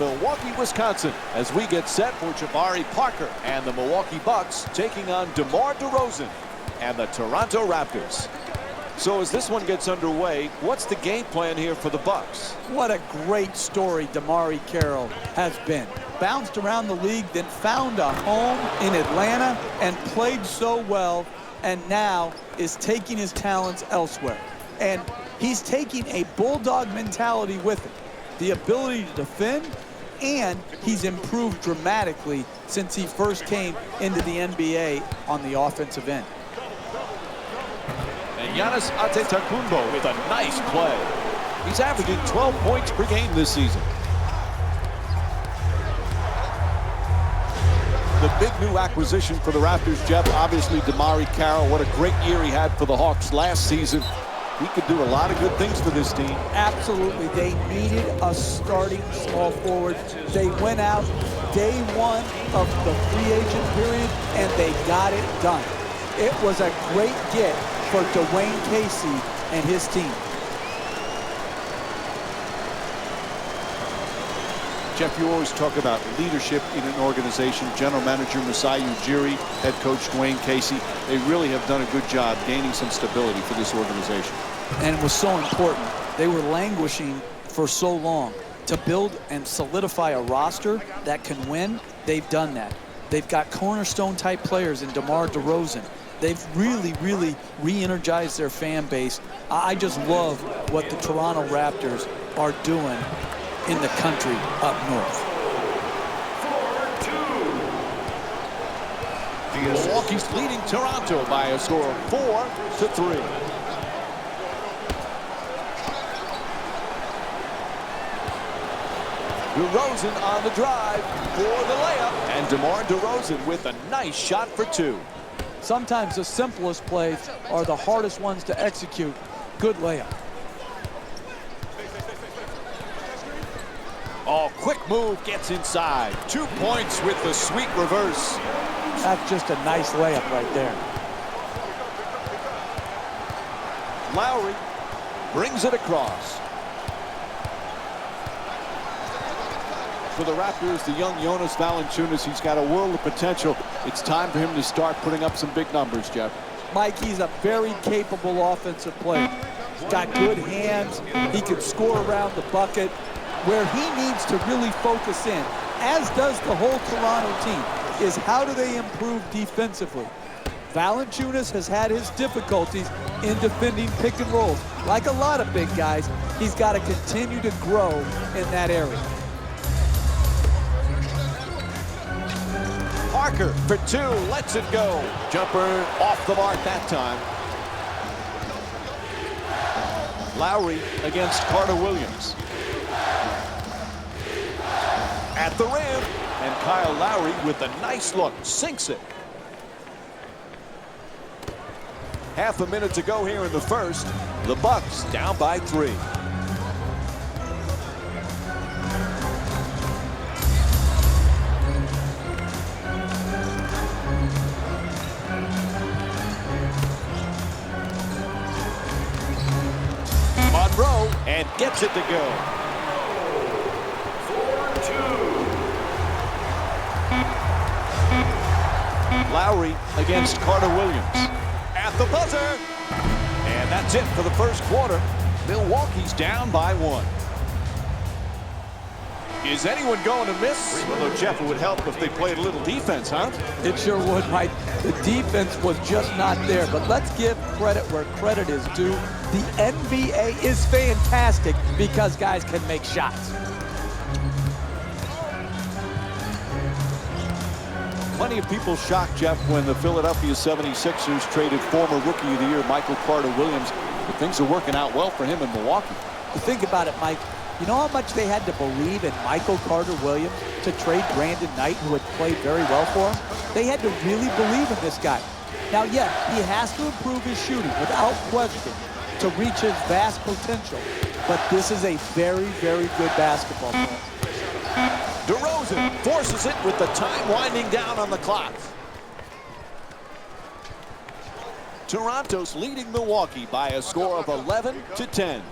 Milwaukee, Wisconsin, as we get set for Jabari Parker and the Milwaukee Bucks taking on DeMar DeRozan and the Toronto Raptors. So as this one gets underway, what's the game plan here for the Bucks? What a great story DeMar Carroll has been. Bounced around the league, then found a home in Atlanta and played so well, and now is taking his talents elsewhere. And he's taking a bulldog mentality with it. The ability to defend, and he's improved dramatically since he first came into the NBA on the offensive end. And Giannis Antetokounmpo with a nice play. He's averaging 12 points per game this season. The big new acquisition for the Raptors, Jeff, obviously DeMar Carroll. What a great year he had for the Hawks last season. He could do a lot of good things for this team. Absolutely. They needed a starting small forward. They went out day one of the free agent period, and they got it done. It was a great get for Dwayne Casey and his team. Jeff, you always talk about leadership in an organization. General Manager Masai Ujiri, head coach Dwayne Casey, they really have done a good job gaining some stability for this organization. And it was so important. They were languishing for so long. To build and solidify a roster that can win, they've done that. They've got cornerstone-type players in DeMar DeRozan. They've really, really re-energized their fan base. I just love what the Toronto Raptors are doing in the country up north. Milwaukee's leading Toronto by a score of 4-3. DeRozan on the drive for the layup, and DeMar DeRozan with a nice shot for two. Sometimes the simplest plays are the hardest ones to execute. Good layup. Oh, quick move, gets inside. 2 points with the sweet reverse. That's just a nice layup right there. Lowry brings it across. For the Raptors, the young Jonas Valanciunas, he's got a world of potential. It's time for him to start putting up some big numbers, Jeff. Mike, he's a very capable offensive player. He's got good hands. He can score around the bucket. Where he needs to really focus in, as does the whole Toronto team, is how do they improve defensively. Valanciunas has had his difficulties in defending pick and rolls. Like a lot of big guys, he's got to continue to grow in that area. Parker for two, lets it go. Jumper off the mark that time. Lowry against Carter Williams. At the rim, and Kyle Lowry with a nice look, sinks it. Half a minute to go here in the first. The Bucks down by 3. Monroe, and gets it to go. Lowry against Carter Williams. At the buzzer. And that's it for the first quarter. Milwaukee's down by 1. Is anyone going to miss? Although, Jeff, it would help if they played a little defense, huh? It sure would, Mike. The defense was just not there. But let's give credit where credit is due. The NBA is fantastic because guys can make shots. Plenty of people shocked, Jeff, when the Philadelphia 76ers traded former Rookie of the Year Michael Carter Williams. But things are working out well for him in Milwaukee. Think about it, Mike. You know how much they had to believe in Michael Carter Williams to trade Brandon Knight, who had played very well for him? They had to really believe in this guy. Now, yeah, he has to improve his shooting without question to reach his vast potential. But this is a very, very good basketball player. DeRozan forces it with the time winding down on the clock. Toronto's leading Milwaukee by a score of 11-10.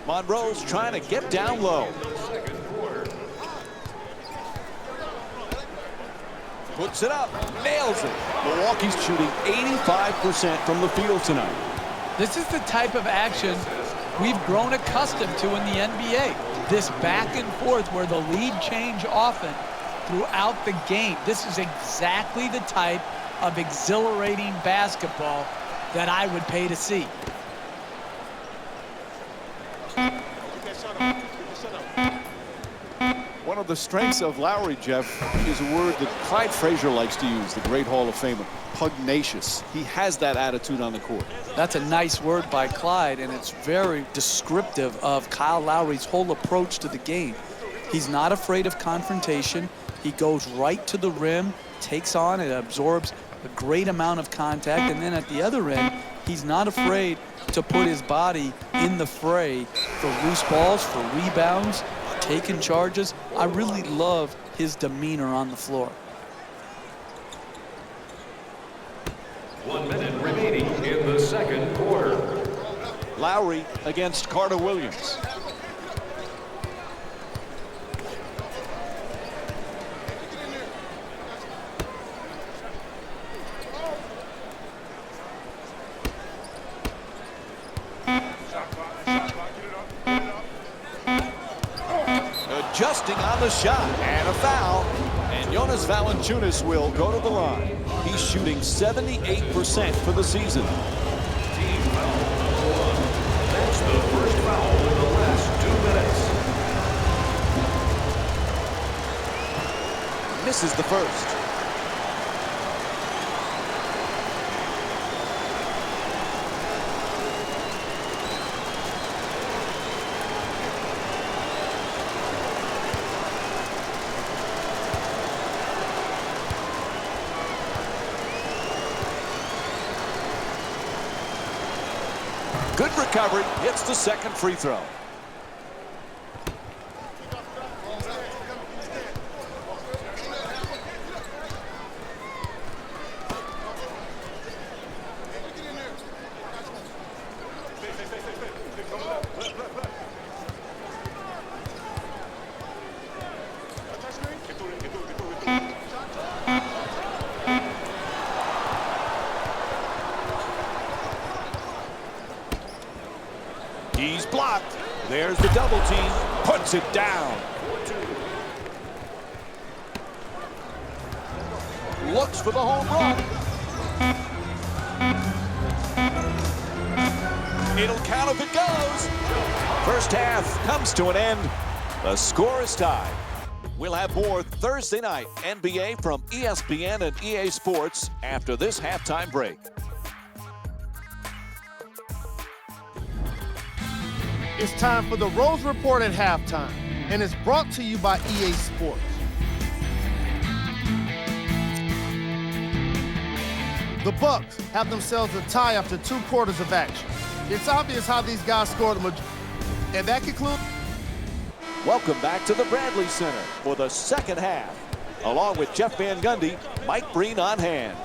Monroe's trying to get down low. Puts it up, nails it. Milwaukee's shooting 85% from the field tonight. This is the type of action we've grown accustomed to in the NBA. This back and forth where the lead change often throughout the game. This is exactly the type of exhilarating basketball that I would pay to see. One of the strengths of Lowry, Jeff, is a word that Clyde Frazier likes to use, the great Hall of Famer, pugnacious. He has that attitude on the court. That's a nice word by Clyde, and it's very descriptive of Kyle Lowry's whole approach to the game. He's not afraid of confrontation. He goes right to the rim, takes on and absorbs a great amount of contact, and then at the other end, he's not afraid to put his body in the fray for loose balls, for rebounds, taking charges. I really love his demeanor on the floor. 1 minute remaining in the second quarter. Lowry against Carter Williams. Adjusting on the shot, and a foul, and Jonas Valanciunas will go to the line. He's shooting 78% for the season. Team foul number 1. That's the first foul in the last 2 minutes. Misses the first. Good recovery, hits the second free throw. He's blocked. There's the double team. Puts it down. Looks for the home run. It'll count if it goes. First half comes to an end. The score is tied. We'll have more Thursday night NBA from ESPN and EA Sports after this halftime break. It's time for the Rose Report at halftime, and it's brought to you by EA Sports. The Bucks have themselves a tie after 2 quarters of action. It's obvious how these guys scored and that concludes. Welcome back to the Bradley Center for the second half. Along with Jeff Van Gundy, Mike Breen on hand.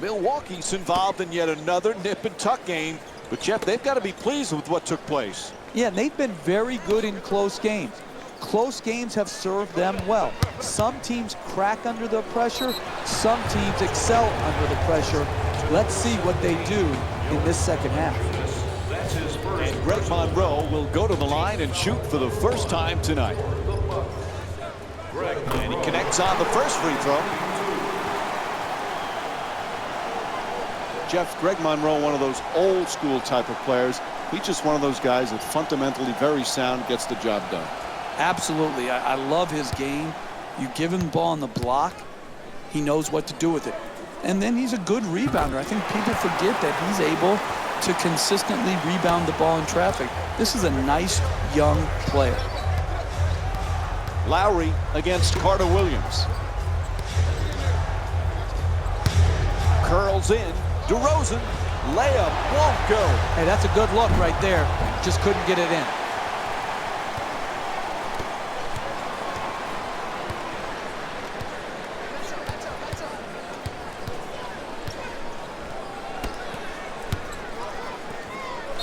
Milwaukee's involved in yet another nip and tuck game, but Jeff, they've got to be pleased with what took place. Yeah, they've been very good in close games. Close games have served them well. Some teams crack under the pressure. Some teams excel under the pressure. Let's see what they do in this second half. And Greg Monroe will go to the line and shoot for the first time tonight. And he connects on the first free throw. Jeff, Greg Monroe, one of those old school type of players. He's just one of those guys that fundamentally very sound, gets the job done. Absolutely. I love his game. You give him the ball on the block, he knows what to do with it. And then he's a good rebounder. I think people forget that he's able to consistently rebound the ball in traffic. This is a nice young player. Lowry against Carter Williams. Curls in. DeRozan, layup won't go. Hey, that's a good look right there. Just couldn't get it in.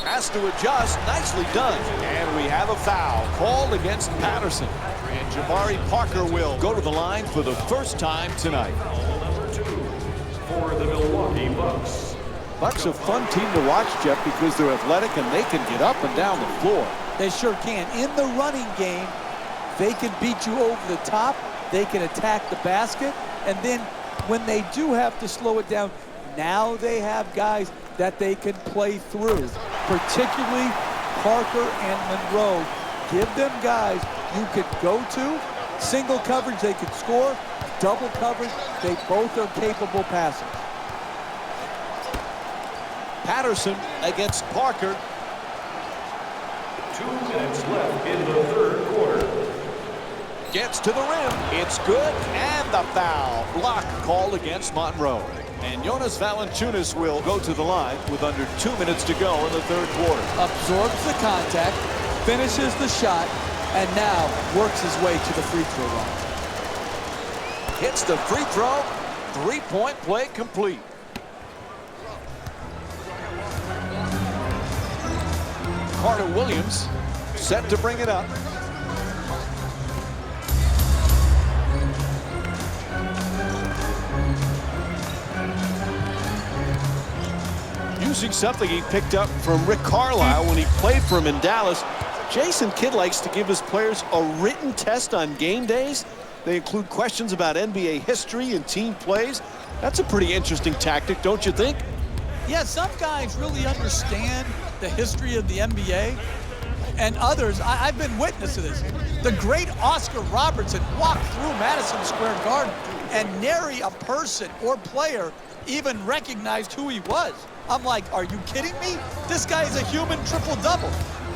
Pass to adjust. Nicely done. And we have a foul called against Patterson. And Jabari Parker will go to the line for the first time tonight. Number 2 for the Milwaukee Bucks. Bucks a fun team to watch, Jeff, because they're athletic and they can get up and down the floor. They sure can. In the running game, they can beat you over the top. They can attack the basket. And then when they do have to slow it down, now they have guys that they can play through, particularly Parker and Monroe. Give them guys you could go to. Single coverage, they could score. Double coverage, they both are capable passers. Patterson against Parker. 2 minutes left in the third quarter. Gets to the rim. It's good. And the foul. Block called against Monroe. And Jonas Valanciunas will go to the line with under 2 minutes to go in the third quarter. Absorbs the contact, finishes the shot, and now works his way to the free throw line. Hits the free throw. Three-point play complete. Carter Williams set to bring it up. Using something he picked up from Rick Carlisle when he played for him in Dallas. Jason Kidd likes to give his players a written test on game days. They include questions about NBA history and team plays. That's a pretty interesting tactic, don't you think? Yeah, some guys really understand the history of the NBA, and others, I've been witness to this. The great Oscar Robertson walked through Madison Square Garden, and nary a person or player even recognized who he was. I'm like, are you kidding me? This guy is a human triple-double.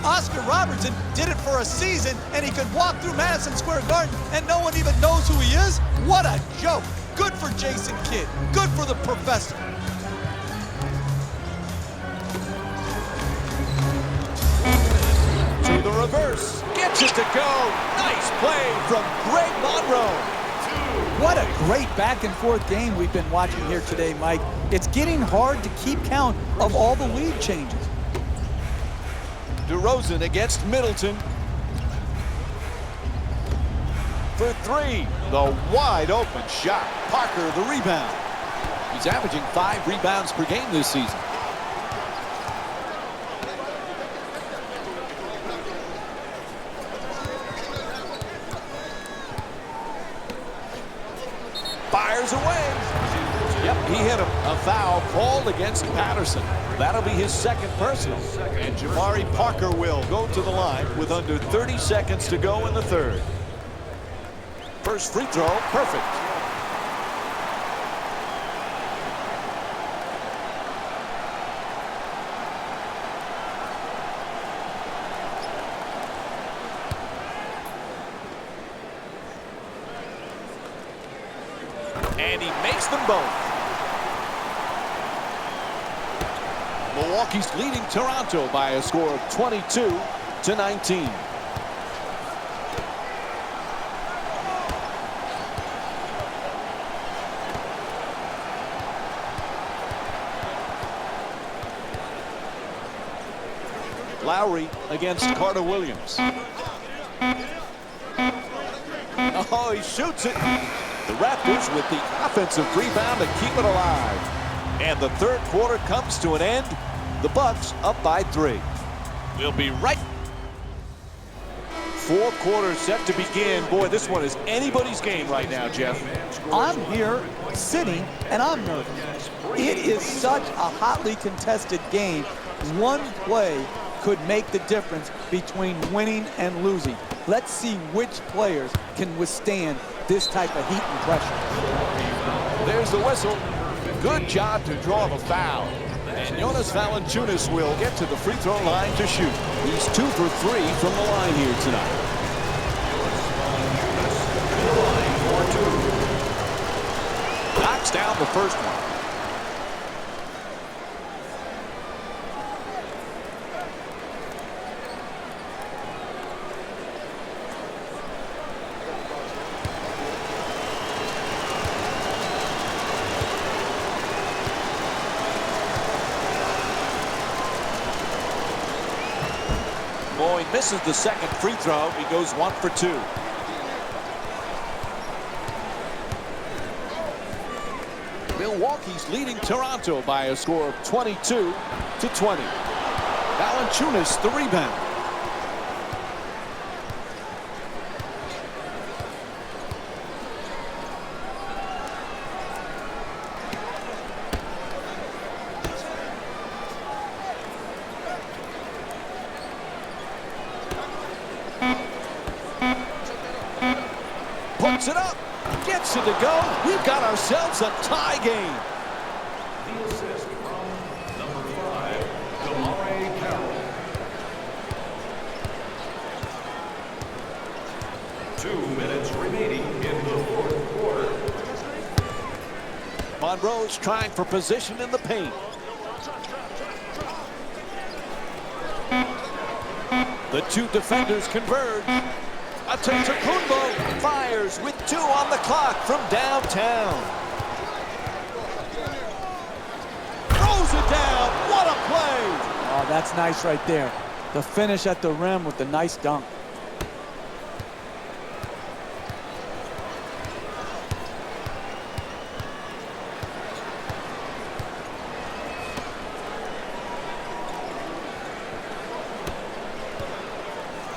Oscar Robertson did it for a season, and he could walk through Madison Square Garden, and no one even knows who he is? What a joke. Good for Jason Kidd. Good for the professor. To the reverse. Gets it to go. Nice play from Greg Monroe. What a great back-and-forth game we've been watching here today, Mike. It's getting hard to keep count of all the lead changes. DeRozan against Middleton. For three. The wide open shot. Parker the rebound. He's averaging 5 rebounds per game this season. Fires away. Yep, he hit him. A foul called against Patterson. That'll be his second personal. And Jabari Parker will go to the line with under 30 seconds to go in the third. First free throw, perfect. And he makes them both. Milwaukee's leading Toronto by a score of 22-19. Lowry against Carter Williams. Oh, he shoots it. The Raptors with the offensive rebound to keep it alive. And the third quarter comes to an end. The Bucks up by 3. We'll be right. Fourth quarter set to begin. Boy, this one is anybody's game right now, Jeff. I'm here sitting, and I'm nervous. It is such a hotly contested game. One play could make the difference between winning and losing. Let's see which players can withstand this type of heat and pressure. There's the whistle. Good job to draw the foul. And Jonas Valanciunas will get to the free throw line to shoot. He's 2 for 3 from the line here tonight. Knocks down the first one. Oh, he misses the second free throw. He goes 1 for 2. Milwaukee's leading Toronto by a score of 22-20. Valanciunas the rebound. Puts it up, gets it to go. We've got ourselves a tie game. The assist from number 5, DeMar Carroll. 2 minutes remaining in the fourth quarter. Monroe's trying for position in the paint. The two defenders converge. Antetokounmpo fires with 2 on the clock from downtown. Throws it down. What a play! Oh, that's nice right there. The finish at the rim with the nice dunk.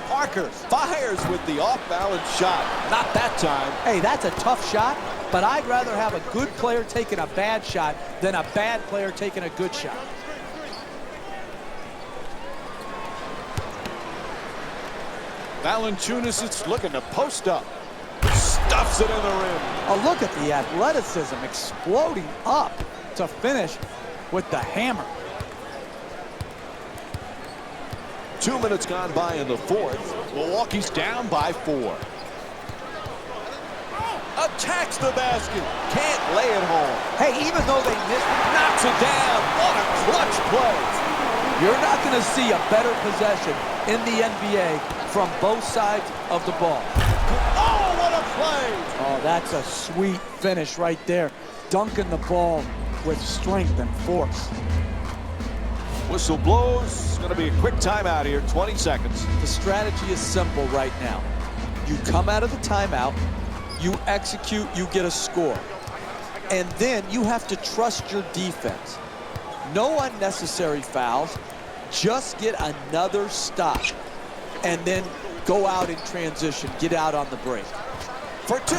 Parker fires with the off-balance shot. Not that time. Hey, that's a tough shot, but I'd rather have a good player taking a bad shot than a bad player taking a good shot. Valanciunas is looking to post up. Stuffs it in the rim. Oh, look at the athleticism exploding up to finish with the hammer. 2 minutes gone by in the fourth. Milwaukee's down by 4. Attacks the basket. Can't lay it home. Hey, even though they missed it, Knocks it down. What a clutch play. you're not going to see a better possession in the NBA from both sides of the ball. Oh, what a play. Oh, that's a sweet finish right there. Dunking the ball with strength and force. Whistle blows. It's going to be a quick timeout here. 20 seconds. The strategy is simple right now. You come out of the timeout, you execute, you get a score. And then you have to trust your defense. No unnecessary fouls. Just get another stop. And then go out in transition. Get out on the break. For 2.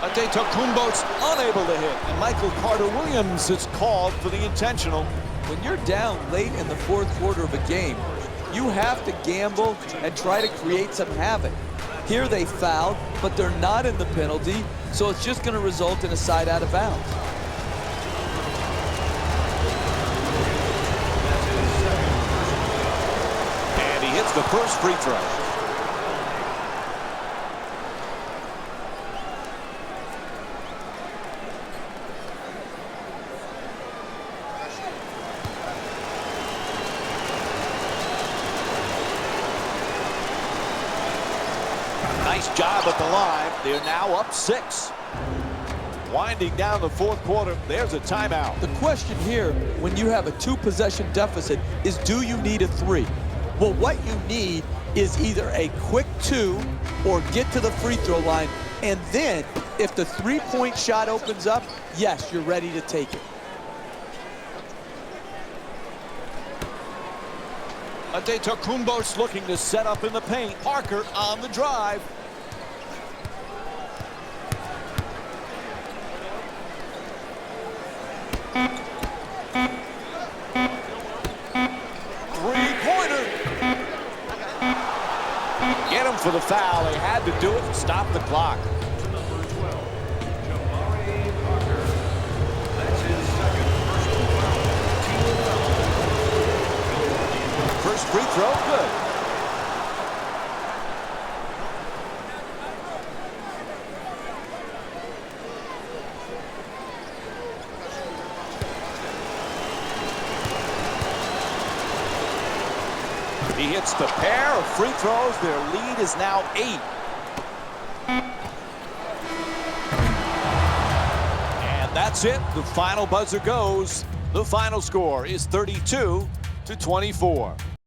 Antetokounmpo's unable to hit. And Michael Carter-Williams is called for the intentional. When you're down late in the fourth quarter of a game, you have to gamble and try to create some havoc. Here they fouled, but they're not in the penalty, so it's just going to result in a side out of bounds. And he hits the first free throw. Nice job at the line. They're now up 6. Winding down the fourth quarter, there's a timeout. The question here, when you have a 2-possession deficit, is do you need a 3? Well, what you need is either a quick 2 or get to the free throw line. And then, if the 3-point shot opens up, yes, you're ready to take it. Antetokounmpo's looking to set up in the paint. Parker on the drive. Three-pointer. Get him for the foul. They had to do it and stop the clock. To number 12, Jabari Parker. That's his second personal foul. Team foul. First free throw, good. He hits the pair of free throws. Their lead is now 8. And that's it. The final buzzer goes. The final score is 32-24.